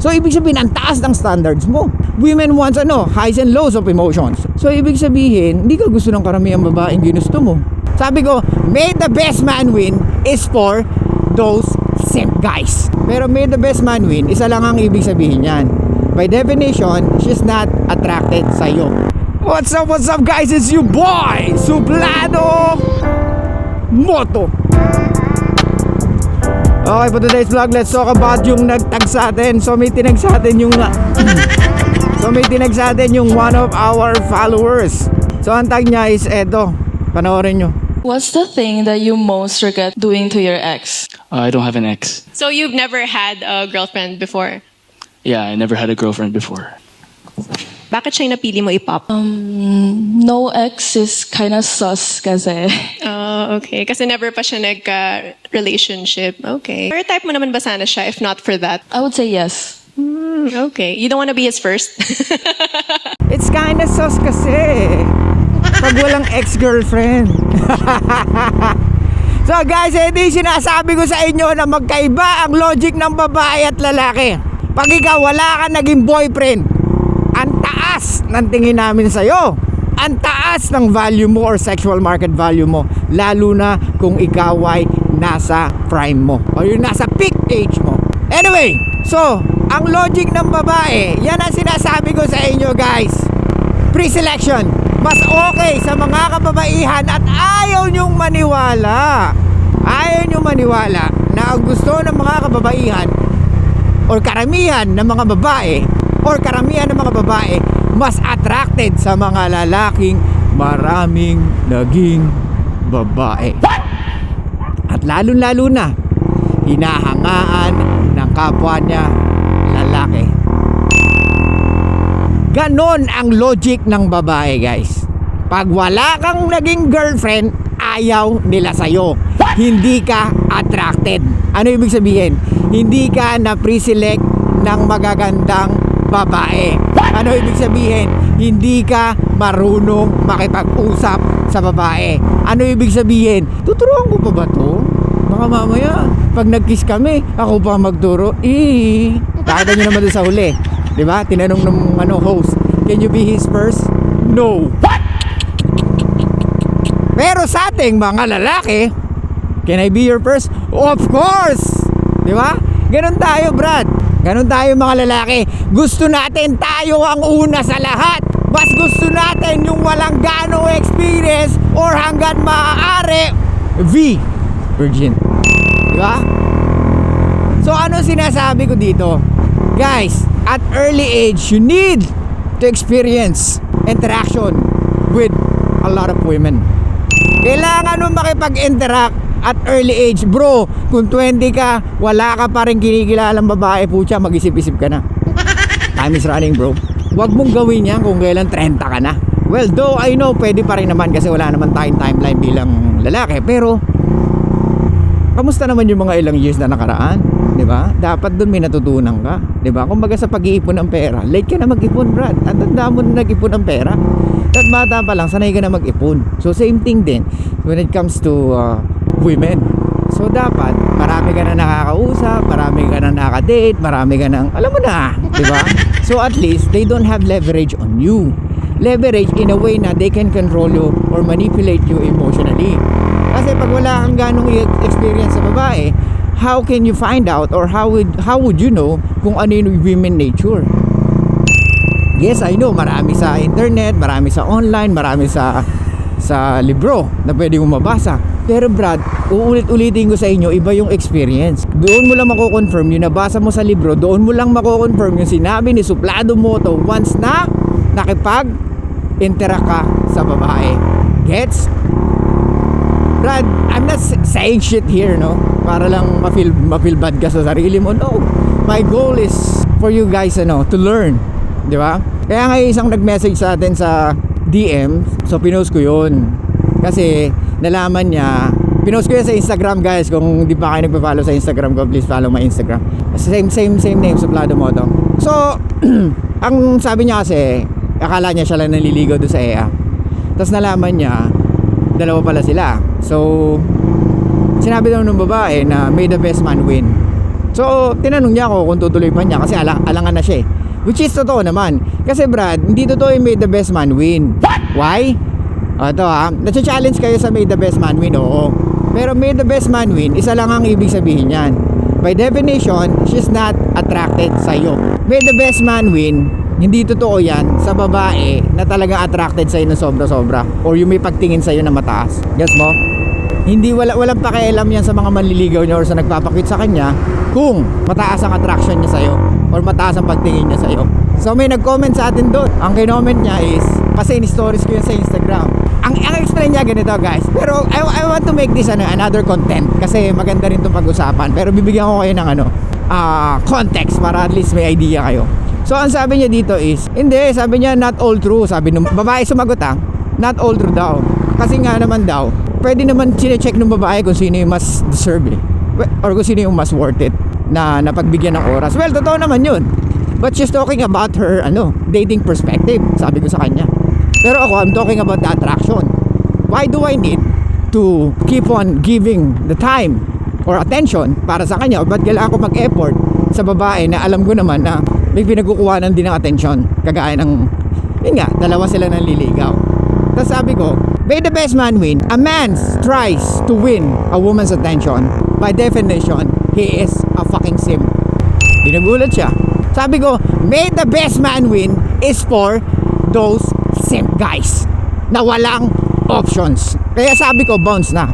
So ibig sabihin, ang taas ng standards mo. Women wants highs and lows of emotions. So ibig sabihin, hindi ka gusto ng karamihang babaeng ginusto mo. Sabi ko, may the best man win is for those simp guys. Pero may the best man win, isa lang ang ibig sabihin yan. By definition, she's not attracted sa'yo. What's up guys? It's you boy, Suplado Moto. Okay, for today's vlog, let's talk about yung nagtag sa atin. So may tinag sa atin yung one of our followers. So ang tag niya is eto. Panoorin nyo. What's the thing that you most regret doing to your ex? I don't have an ex. So you've never had a girlfriend before? Yeah, I never had a girlfriend before. Bakit siya yung napili mo i-pop? No ex is kinda sus kasi. Oh, okay. Kasi never pa siya nagka-relationship. Okay. Pero type mo naman ba sana siya if not for that? I would say yes. Okay. You don't wanna be his first? It's kinda sus kasi pag walang ex-girlfriend. So guys, hindi sinasabi ko sa inyo na magkaiba ang logic ng babae at lalaki. Pag ikaw wala ka naging boyfriend, ang taas ng tingin namin sa'yo. Ang taas ng value mo or sexual market value mo. Lalo na kung ikaw ay nasa prime mo o yung nasa peak age mo. Anyway, so ang logic ng babae, yan ang sinasabi ko sa inyo guys. Pre-selection, mas okay sa mga kababaihan at ayaw nyong maniwala. Ayaw nyong maniwala na ang gusto ng mga kababaihan or karamihan ng mga babae mas attracted sa mga lalaking maraming naging babae. At lalo-lalo na hinahangaan ng kapwa niya lalaki. Ganon ang logic ng babae guys. Pag wala kang naging girlfriend, ayaw nila sa'yo. Hindi ka attracted. Ano ibig sabihin? Hindi ka na pre-select ng magagandang babae. Ano ibig sabihin? Hindi ka marunong makipag-usap sa babae. Ano ibig sabihin? Tuturuan ko pa ba to? Baka mamaya, pag nag-kiss kami, ako pa magturo. Nakita nyo naman doon sa huli. Diba? Tinanong ng host, can you be his first? No. Pero sa ating mga lalaki, can I be your first? Of course. Diba? Ganon tayo, Brad. Ganon tayo mga lalaki. Gusto natin tayo ang una sa lahat. Mas gusto natin yung walang ganong experience or hanggat maaari, virgin. Diba? So ano sinasabi ko dito? Guys, at early age, you need to experience interaction with a lot of women. Kailangan mo makipag-interact at early age. Bro, kung 20 ka, wala ka pa rin kinikilalang babae, putya, mag-isip-isip ka na. Time is running, bro. Huwag mong gawin yan kung kailan 30 ka na. Well, though I know, pwede pa rin naman kasi wala naman tayong timeline bilang lalaki. Pero, kamusta naman yung mga ilang years na nakaraan? Diba? Dapat dun may natutunan ka. Diba? Kumbaga sa pag-iipon ng pera, late ka na mag-ipon, Brad. At tanda mo na nag-ipon ng pera. At bata pa lang, sanay ka na mag-ipon. So same thing din when it comes to women. So dapat, marami ka na nakakausap, marami ka na nakadate, marami ka na, alam mo na, diba? So at least, they don't have leverage on you. Leverage in a way na they can control you or manipulate you emotionally. Kasi pag wala kang ganong experience sa babae, how can you find out or how would you know kung ano yung women nature? Yes, I know, marami sa internet, marami sa online, marami sa libro na pwede mong mabasa. Pero Brad, uulit-ulitin ko sa inyo, iba yung experience. Doon mo lang mako-confirm yung nabasa mo sa libro, doon mo lang mako-confirm yung sinabi ni Suplado Moto once na nakipag-interact ka sa babae. Gets? Brad, I'm not saying shit here, no? Para lang ma-feel bad ka sa sarili mo. No. My goal is for you guys to learn. Di ba? Kaya nga isang nag-message sa atin sa DM, so pinost ko yun. Kasi nalaman niya, pinost ko yan sa Instagram guys. Kung di pa kayo nagpa-follow sa Instagram ko, please follow my Instagram. Same name, Suplado Moto. So, ang sabi niya kasi, akala niya siya lang naliligaw doon sa EA. Tapos nalaman niya, dalawa pala sila. So, sinabi daw ng babae na may the best man win. So, tinanong niya ako kung tutuloy pa niya kasi alangan na siya eh. Which is totoo naman. Kasi Brad, hindi totoo yung made the best man win. Why? Ito na-challenge kayo sa made the best man win, oo. Pero made the best man win, isa lang ang ibig sabihin niyan. By definition, she's not attracted sa'yo. Made the best man win, hindi totoo yan sa babae na talagang attracted sa'yo na sobra-sobra. Or yung may pagtingin sa'yo na mataas. Guess mo? Hindi walang pakialam yan sa mga manliligaw niya or sa nagpapakit sa kanya kung mataas ang attraction niya sa'yo or mataas ang pagtingin niya sa'yo. So may nag-comment sa atin doon. Ang kinoment niya is, kasi in-stories ko yun sa Instagram. Ang explain niya ganito guys. Pero I want to make this another content kasi maganda rin itong pag-usapan. Pero bibigyan ko kayo ng context para at least may idea kayo. So ang sabi niya dito is, hindi, sabi niya not all true. Sabi nung babae sumagot not all true daw. Kasi nga naman daw, pwede naman sine-check ng babae kung sino yung mas deserve or kung sino yung mas worth it na napagbigyan ng oras. Well, totoo naman yun. But she's talking about her dating perspective, sabi ko sa kanya. Pero ako, I'm talking about the attraction. Why do I need to keep on giving the time or attention para sa kanya? Ba't kailangan ko mag-effort sa babae na alam ko naman na may pinagkukuhanan din ng attention? Kagaya ng, yun nga, dalawa sila nang liligaw. Tapos sabi ko, may the best man win. A man tries to win a woman's attention. By definition, he is a fucking simp. Dinagulat siya. Sabi ko, may the best man win is for those simp guys na walang options. Kaya sabi ko, bounce na.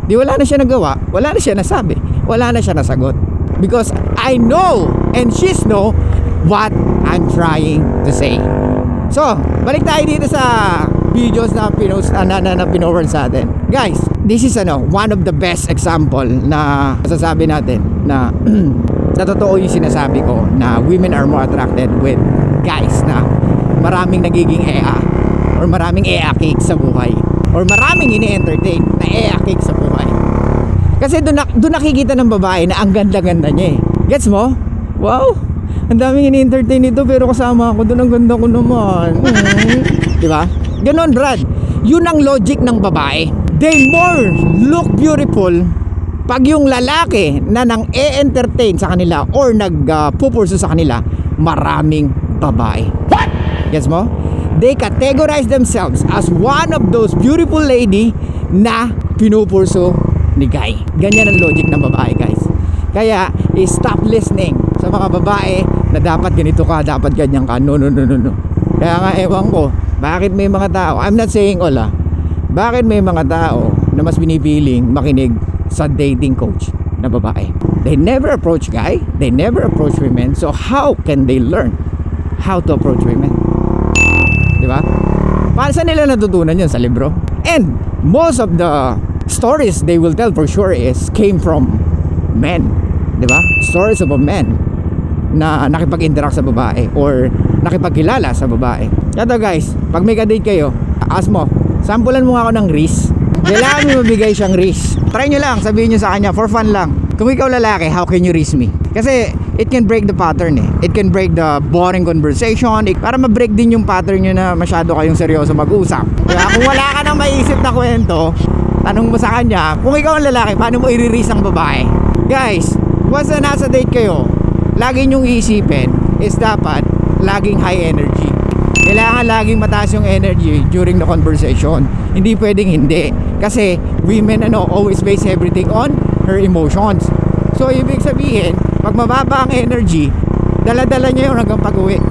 Di wala na siya nagawa, wala na siya nasabi, wala na siya nasagot. Because I know and she's know what I'm trying to say. So, balik tayo dito sa videos na pinorward sa atin. Guys, this is one of the best example na masasabi natin na na totoo yung sinasabi ko na women are more attracted with guys na maraming nagiging EA or maraming EA cake sa buhay or maraming ini-entertain na EA cake sa buhay. Kasi doon nakikita ng babae na ang ganda-ganda niya eh. Gets mo? Wow! Ang daming ini-entertain nito pero kasama ako doon, ang ganda ko naman. Diba? Ganon Brad. Yun ang logic ng babae. They more look beautiful pag yung lalaki na nang e-entertain sa kanila or nagpupurso sa kanila, maraming babae. What? Gets mo? They categorize themselves as one of those beautiful lady na pinupurso ni guy. Ganyan ang logic ng babae guys. Kaya stop listening sa mga babae na dapat ganito ka, dapat ganyan ka. No. Kaya nga ewan ko, bakit may mga tao, I'm not saying all bakit may mga tao na mas binipiling makinig sa dating coach na babae? They never approach guy, they never approach women, so how can they learn how to approach women? Diba? Paano sa nila natutunan yun? Sa libro? And most of the stories they will tell for sure came from men. Diba? Stories of a man na nakipag-interact sa babae or nakipagkilala sa babae. Ito guys, pag may ka-date kayo, ask mo, sampulan mo nga ako ng wrist. Kailangan mo mabigay siyang wrist. Try nyo lang, sabihin nyo sa kanya, for fun lang. Kung ikaw lalaki, how can you wrist me? Kasi it can break the pattern eh. It can break the boring conversation. Para ma-break din yung pattern nyo na masyado kayong seryoso mag-usap. Kaya kung wala ka nang maiisip na kwento, tanong mo sa kanya, kung ikaw ang lalaki, paano mo i-release ang babae? Guys, once na nasa date kayo, lagi nyong iisipin is dapat laging high energy. Kailangan laging mataas yung energy during the conversation. Hindi pwedeng hindi. Kasi women always base everything on her emotions. So ibig sabihin, pag mababa ang energy, dala-dala niya yung hanggang pag-uwi.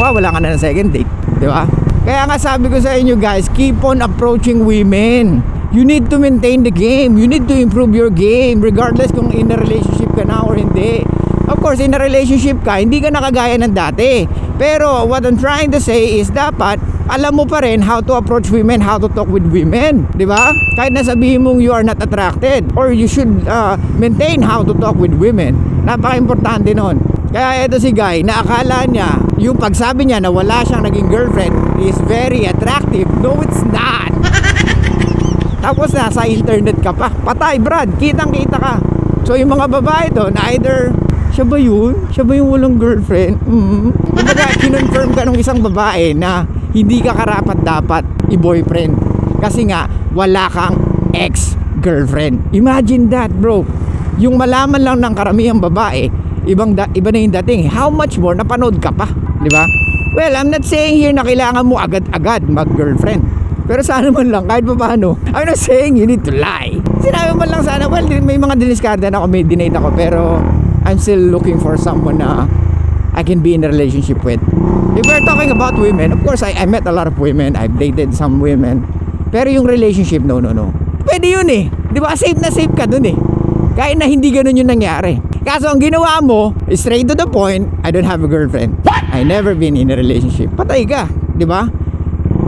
Wala ka na ng second date, di ba? Kaya nga sabi ko sa inyo guys, keep on approaching women. You need to maintain the game. You need to improve your game regardless kung in a relationship ka na or hindi. Of course, in a relationship ka, hindi ka nakagaya ng dati. Pero what I'm trying to say is dapat alam mo pa rin how to approach women, how to talk with women, di ba? Kahit nasabihin mong you are not attracted or you should maintain how to talk with women. Napaka-importante nun. Kaya ito si guy, na akala niya yung pagsabi niya na wala siyang naging girlfriend is very attractive. No, it's not. Tapos nasa internet ka pa. Patay Brad, kitang-kita ka. So yung mga babae doon, either siya ba yun? Siya ba yung walang girlfriend? Kumbaga, kinonfirm ka ng isang babae na hindi ka karapat-dapat i-boyfriend. Kasi nga, wala kang ex-girlfriend. Imagine that, bro. yung malaman lang ng karamihang babae, iba na yung dating. How much more napanood ka pa, di ba? Well, I'm not saying here na kailangan mo agad-agad mag-girlfriend. Pero sana man lang, kahit pa paano, I'm not saying you need to lie. Sinabi man lang sana, well, may mga diniskarda na ako, may dinate ako, pero I'm still looking for someone na I can be in a relationship with. If we're talking about women, of course, I met a lot of women. I've dated some women. Pero yung relationship, no. Pwede yun eh. Di ba? Safe na safe ka dun eh. Kahit na hindi ganun yung nangyari. Kaso ang ginawa mo, straight to the point, I don't have a girlfriend. I never been in a relationship. Patay ka. Di ba?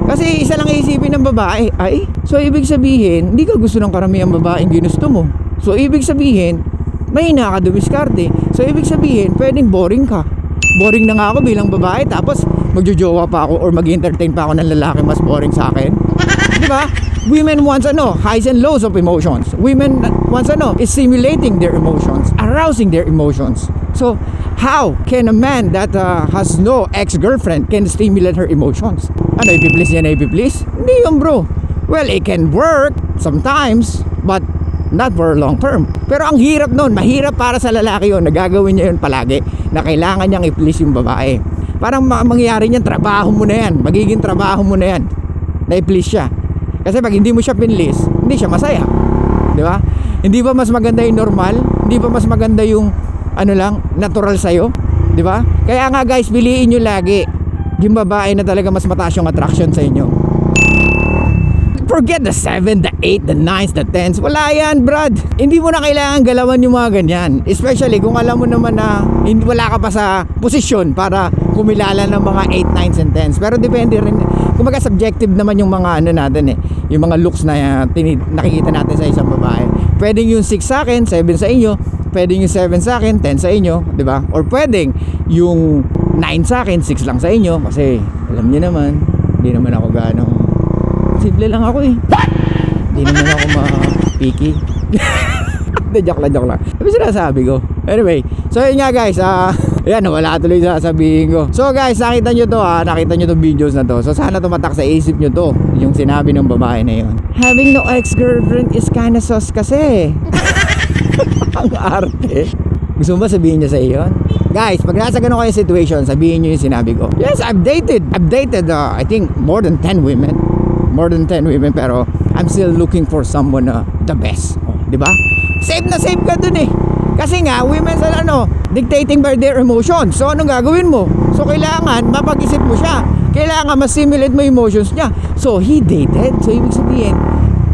Kasi isa lang isipin ng babae, ay, so ibig sabihin, hindi ka gusto ng karamihang babaeng ginusto mo. So ibig sabihin, mahina ka dumiskarte. So ibig sabihin, pwedeng boring ka. Boring na nga ako bilang babae, tapos magjojowa pa ako or mag-entertain pa ako ng lalaki mas boring sa akin. Di ba? Women wants highs and lows of emotions. Women wants is stimulating their emotions, arousing their emotions. So, how can a man that has no ex-girlfriend can stimulate her emotions? Ano, ipiplease niya na ipiplease? Hindi yun, bro. Well, it can work sometimes, but not for long term. Pero ang hirap nun, mahirap para sa lalaki yun, nagagawin niya yun palagi, na kailangan niyang i-please yung babae. Parang mangyayari niyan, trabaho mo na yan, magiging trabaho mo na yan, na i-please siya. Kasi pag hindi mo siya pinlis, hindi siya masaya. Di ba? Hindi ba mas maganda yung normal? Hindi ba mas maganda yung natural sa'yo? Di ba? Kaya nga guys, piliin nyo lagi yung babae na talaga mas mataas yung attraction sa inyo. Forget the 7, the 8, the 9s, the 10s. Wala yan, brad. Hindi mo na kailangan galawan yung mga ganyan. Especially kung alam mo naman na wala ka pa sa posisyon para kumilala ng mga 8, 9s, and 10s. Pero depende rin. Kumbaga subjective naman yung mga natin eh. Yung mga looks na nakikita natin sa isang babae. Pwedeng yung 6 sa akin, 7 sa inyo. Pwedeng yung 7 sa akin, 10 sa inyo. Diba? Or pwedeng yung 9 sa akin, 6 lang sa inyo. Kasi alam niyo naman, hindi naman ako ganong simple lang ako eh. Hindi naman ako ma-picky. Joke lang. Ano sinasabi ko? Anyway, so yun nga guys, ayan, wala tuloy sasabihin ko. So guys, nakita nyo to nakita nyo to videos na to. So sana tumatak sa isip nyo to, yung sinabi ng babae na yun. Having no ex-girlfriend is kinda sus kasi. Ang arte. Gusto mo ba sabihin niya sa iyo? Guys, pag nasa ganun kayo situation, sabihin nyo yung sinabi ko. Yes, I've dated I think more than 10 women. Pero I'm still looking for someone the best. Di ba? Safe na safe ka dun eh. Kasi nga, women sa dictating by their emotions. So anong gagawin mo? So kailangan mapag-isip mo siya. Kailangan ma-simulate mo emotions niya. So he dated. So ibig sabihin,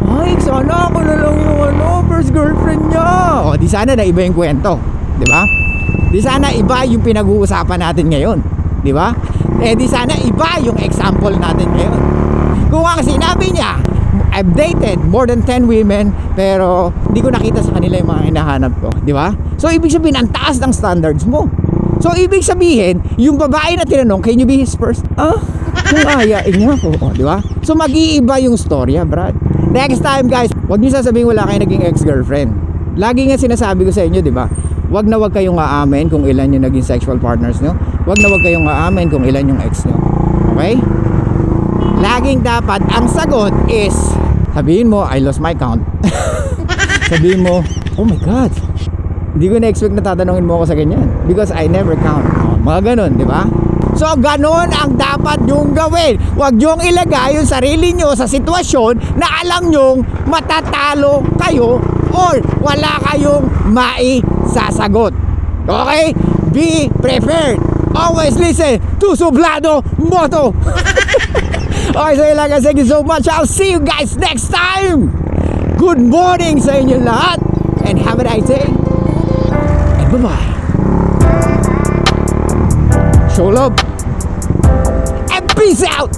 ay, sana ako na lang yung first girlfriend niya. O di sana na iba yung kwento. Di ba? Di sana iba yung pinag-uusapan natin ngayon. Di ba? Di sana iba yung example natin ngayon. Kung ang sinabi niya, I've dated more than 10 women, pero hindi ko nakita sa kanila yung mga hinahanap ko. Di ba? So, ibig sabihin, ang taas ng standards mo. So, ibig sabihin, yung babae na tinanong, can you be his first? Kung ayain niya ako. Di ba? So, mag-iiba yung storya, Brad. Next time, guys, huwag niyo sasabihin wala kayo naging ex-girlfriend. Lagi nga sinasabi ko sa inyo, di ba? Huwag na huwag kayong aamin kung ilan yung naging sexual partners nyo. Huwag na huwag kayong aamin kung ilan yung ex nyo. Okay? Laging dapat ang sagot is sabihin mo, I lost my count. Sabihin mo, oh my God, hindi ko na-expect na tatanungin mo ako sa ganyan because I never count. Mga ganon, di ba? So ganon ang dapat nyong gawin. Huwag nyong ilagay yung sarili nyo sa sitwasyon na alam nyong matatalo kayo or wala kayong maisasagot. Okay? Be prepared. Always listen to Sublado Moto. Okay, so yun lang guys. Thank you so much. I'll see you guys next time. Good morning sa inyo lahat. And have a nice day. And bye-bye. Show love. And peace out.